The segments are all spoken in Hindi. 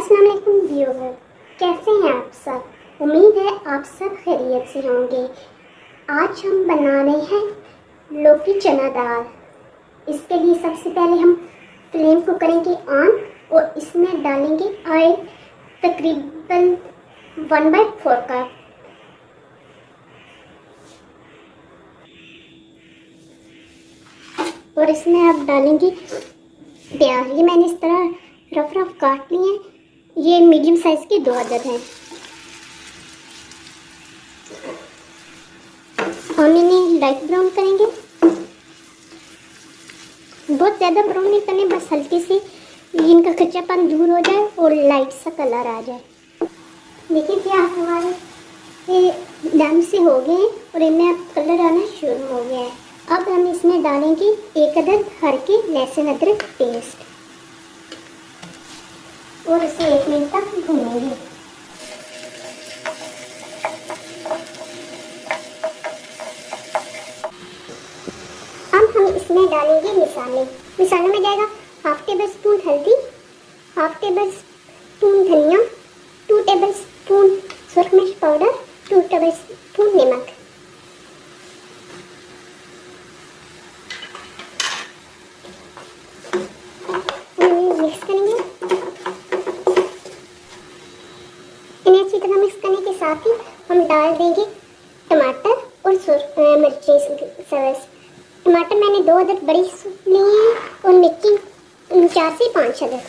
अस्सलाम वालेकुम व्यूअर, कैसे हैं आप सब। उम्मीद है आप सब खैरियत से होंगे। आज हम बना रहे हैं लौकी चना दाल। इसके लिए सबसे पहले हम फ्लेम को करेंगे ऑन और इसमें डालेंगे ऑयल तकरीबन 1/4 कप। और इसमें आप डालेंगे प्याज। ये मैंने इस तरह रफ रफ काट लिए हैं। ये मीडियम साइज के 2 अदद हैं। हम इन्हें लाइट ब्राउन करेंगे, बहुत ज़्यादा ब्राउन नहीं करने, बस हल्के से इनका कच्चापन दूर हो जाए और लाइट सा कलर आ जाए। देखिए प्याज हमारे दाम से हो गए और इनमें अब कलर आना शुरू हो गया है। अब हम इसमें डालेंगे 1 अदद हल्के लहसुन अदरक पेस्ट और इसे 1 मिनट तक भूनेंगे। अब हम इसमें डालेंगे मसाले में जाएगा 1/2 टेबल स्पून हल्दी, 1/2 टेबल स्पून धनिया, 2 टेबल स्पून सुरख मिर्च पाउडर, 2 टेबल स्पून नमक। मिक्स करेंगे। इन्हें अच्छी तरह मिक्स करने के साथ ही हम डाल देंगे टमाटर और मिर्ची। टमाटर मैंने 2 अदद बड़ी लिए हैं और मिर्ची 4 से 5 अदद।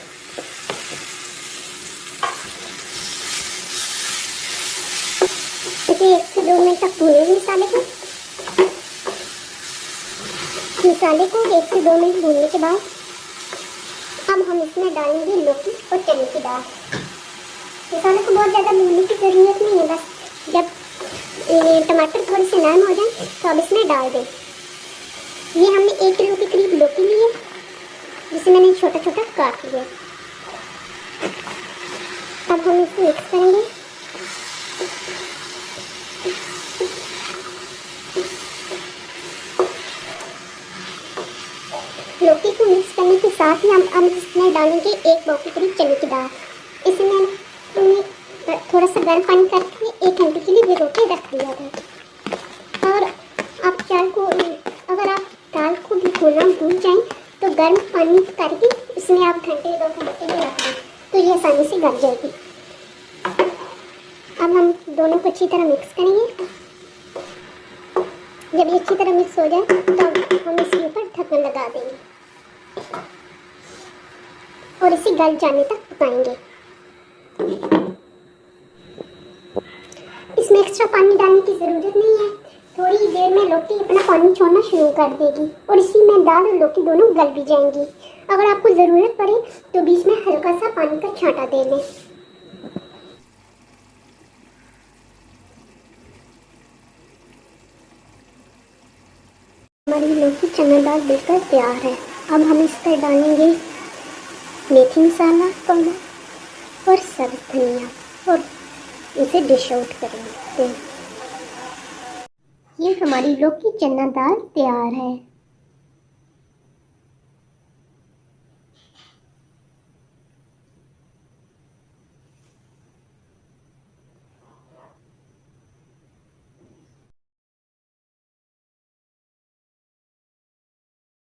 इसे 1 से 2 मिनट तक भूनेंगे मसाले को 1 से 2 मिनट भूनने के बाद अब हम इसमें डालेंगे लौकी और चने की दाल। मसाले को बहुत ज़्यादा भूनने की ज़रूरत नहीं है, बस जब टमाटर थोड़े से नरम हो जाए तो अब इसमें डाल दें। ये हमने 1 किलो के करीब लौकी ली है, जिसे मैंने छोटा छोटा काट लिया। अब हम इसे मिक्स करेंगे। लौकी को मिक्स करने के साथ ही हम इसमें डालेंगे 1 पाव के करीब चने की दाल। इसमें थोड़ा सा गर्म पानी करके 1 घंटे के लिए भिगो के रख दिया था। और आप अगर आप दाल को भिगोना भूल जाएं तो गर्म पानी करके इसमें आप 1 घंटे 2 घंटे के लिए रख दें तो ये आसानी से गल जाएगी। अब हम दोनों को अच्छी तरह मिक्स करेंगे। जब ये अच्छी तरह मिक्स हो जाए तो हम इसके ऊपर ढक्कन लगा देंगे और इसे गल जाने तक पकाएंगे। इसमें एक्स्ट्रा पानी डालने की ज़रूरत नहीं है। थोड़ी देर में लौकी अपना पानी छोड़ना शुरू कर देगी और इसी में दाल और लौकी दोनों गल भी जाएंगी। अगर आपको ज़रूरत पड़े तो बीच में हल्का सा पानी का छांटा दे लें। हमारी लौकी चना दाल बिल्कुल तैयार है। अब हम इस पर डालेंगे मेथी मसाला पाउडर और सब्ज़ धनिया और इसे डिश आउट करेंगे। ये हमारी लौकी चना दाल तैयार है।